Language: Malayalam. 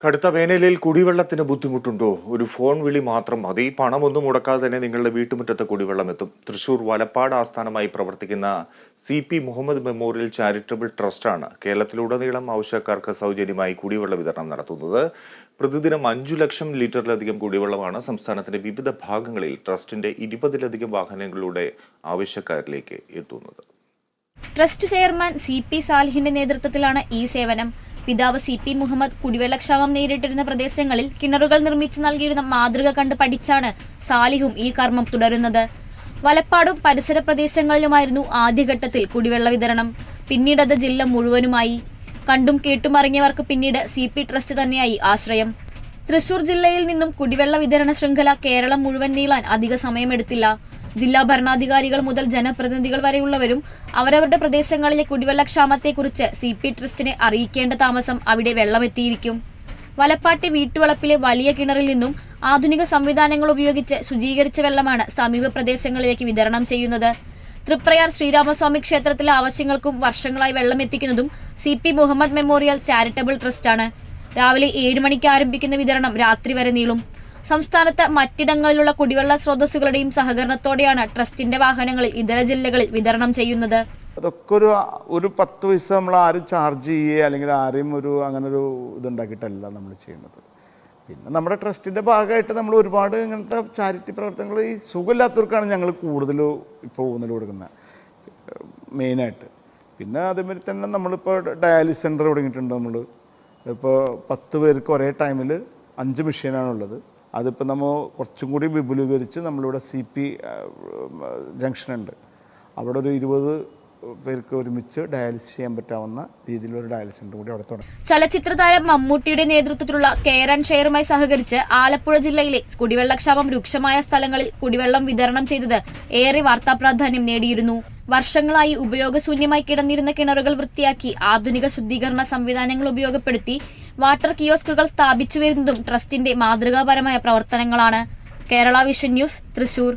കടുത്ത വേനലിൽ കുടിവെള്ളത്തിന് ബുദ്ധിമുട്ടുണ്ടോ? ഒരു ഫോൺ വിളി മാത്രം മതി. പണമൊന്നും മുടക്കാതെ തന്നെ നിങ്ങളുടെ വീട്ടുമുറ്റത്ത് കുടിവെള്ളം എത്തും. തൃശൂർ വലപ്പാട് ആസ്ഥാനമായി പ്രവർത്തിക്കുന്ന CP മുഹമ്മദ് മെമ്മോറിയൽ ചാരിറ്റബിൾ ട്രസ്റ്റാണ് കേരളത്തിലുടനീളം ആവശ്യക്കാർക്ക് സൗജന്യമായി കുടിവെള്ള വിതരണം നടത്തുന്നത്. പ്രതിദിനം 5 ലക്ഷം ലിറ്ററിലധികം കുടിവെള്ളമാണ് സംസ്ഥാനത്തിന്റെ വിവിധ ഭാഗങ്ങളിൽ ട്രസ്റ്റിന്റെ 20-ലധികം വാഹനങ്ങളിലൂടെ ആവശ്യക്കാരിലേക്ക് എത്തുന്നത്. ട്രസ്റ്റ് ചെയർമാൻ CP സാലിഹിന്റെ നേതൃത്വത്തിലാണ് ഈ സേവനം. പിതാവ് CP മുഹമ്മദ് കുടിവെള്ളക്ഷാമം നേരിട്ടിരുന്ന പ്രദേശങ്ങളിൽ കിണറുകൾ നിർമ്മിച്ചു നൽകിയിരുന്ന മാതൃക കണ്ട് പഠിച്ചാണ് സാലിഹും ഈ കർമ്മം തുടരുന്നത്. വലപ്പാടും പരിസര പ്രദേശങ്ങളിലുമായിരുന്നു ആദ്യഘട്ടത്തിൽ കുടിവെള്ള വിതരണം. പിന്നീടത് ജില്ല മുഴുവനുമായി. കണ്ടും കേട്ടുമറിഞ്ഞവർക്ക് പിന്നീട് CP ട്രസ്റ്റ് തന്നെയായി ആശ്രയം. തൃശൂർ ജില്ലയിൽ നിന്നും കുടിവെള്ള വിതരണ ശൃംഖല കേരളം മുഴുവൻ നീളാൻ അധിക സമയമെടുത്തില്ല. ജില്ലാ ഭരണാധികാരികൾ മുതൽ ജനപ്രതിനിധികൾ വരെയുള്ളവരും അവരവരുടെ പ്രദേശങ്ങളിലെ കുടിവെള്ളക്ഷാമത്തെക്കുറിച്ച് CP ട്രസ്റ്റിനെ അറിയിക്കേണ്ട താമസം അവിടെ വെള്ളമെത്തിയിരിക്കും. വലപ്പാട്ടെ വീട്ടുവളപ്പിലെ വലിയ കിണറിൽ നിന്നും ആധുനിക സംവിധാനങ്ങൾ ഉപയോഗിച്ച് ശുചീകരിച്ച വെള്ളമാണ് സമീപ പ്രദേശങ്ങളിലേക്ക് വിതരണം ചെയ്യുന്നത്. തൃപ്രയാർ ശ്രീരാമസ്വാമി ക്ഷേത്രത്തിലെ ആവശ്യങ്ങൾക്കും വർഷങ്ങളായി വെള്ളം എത്തിക്കുന്നതും CP മുഹമ്മദ് മെമ്മോറിയൽ ചാരിറ്റബിൾ ട്രസ്റ്റാണ്. രാവിലെ 7 മണിക്ക് ആരംഭിക്കുന്ന വിതരണം രാത്രി വരെ നീളും. സംസ്ഥാനത്ത് മറ്റിടങ്ങളിലുള്ള കുടിവെള്ള സ്രോതസ്സുകളുടെയും സഹകരണത്തോടെയാണ് ട്രസ്റ്റിന്റെ വാഹനങ്ങളിൽ ഇതര ജില്ലകളിൽ വിതരണം ചെയ്യുന്നത്. അതൊക്കെ ഒരു 10 പൈസ നമ്മൾ ആരും ചാർജ് ചെയ്യുക അല്ലെങ്കിൽ ആരെയും അങ്ങനെ ഒരു ഇതുണ്ടാക്കിയിട്ടല്ല നമ്മൾ ചെയ്യുന്നത്. പിന്നെ നമ്മുടെ ട്രസ്റ്റിൻ്റെ ഭാഗമായിട്ട് നമ്മൾ ഒരുപാട് ഇങ്ങനത്തെ ചാരിറ്റി പ്രവർത്തനങ്ങൾ ഈ സുഖമില്ലാത്തവർക്കാണ് ഞങ്ങൾ കൂടുതൽ ഇപ്പോൾ ഊന്നൽ കൊടുക്കുന്നത് മെയിനായിട്ട്. പിന്നെ അതേമാതിരി തന്നെ നമ്മളിപ്പോൾ ഡയാലിസിസ് സെൻ്റർ തുടങ്ങിയിട്ടുണ്ട്. നമ്മൾ ഇപ്പോൾ 10 പേർക്ക് ഒരേ ടൈമിൽ 5 മെഷീനാണുള്ളത്. അതിപ്പോൾ നമ്മൾ കുറച്ചും കൂടി വിപുലീകരിച്ച് നമ്മളിവിടെ CP ജംഗ്ഷനുണ്ട്. അവിടെ ഒരു 20 പേർക്ക് ഒരുമിച്ച് ഡയാലിസിസ് ചെയ്യാൻ പറ്റാവുന്ന രീതിയിലൊരു ഡയാലിസിസ് സെൻ്റർ കൂടി അവിടെ തുടങ്ങി. ചലച്ചിത്രതാരം മമ്മൂട്ടിയുടെ നേതൃത്വത്തിലുള്ള കെയർ ആൻഡ് ഷെയറുമായി സഹകരിച്ച് ആലപ്പുഴ ജില്ലയിലെ കുടിവെള്ളക്ഷാമം രൂക്ഷമായ സ്ഥലങ്ങളിൽ കുടിവെള്ളം വിതരണം ചെയ്തത് ഏറെ വാർത്താ പ്രാധാന്യം നേടിയിരുന്നു. വർഷങ്ങളായി ഉപയോഗശൂന്യമായി കിടന്നിരുന്ന കിണറുകൾ വൃത്തിയാക്കി ആധുനിക ശുദ്ധീകരണ സംവിധാനങ്ങൾ ഉപയോഗപ്പെടുത്തി വാട്ടർ കിയോസ്കുകൾ സ്ഥാപിച്ചു വരുന്നതും ട്രസ്റ്റിന്റെ മാതൃകാപരമായ പ്രവർത്തനങ്ങളാണ്. Kerala vision news, Thrissur.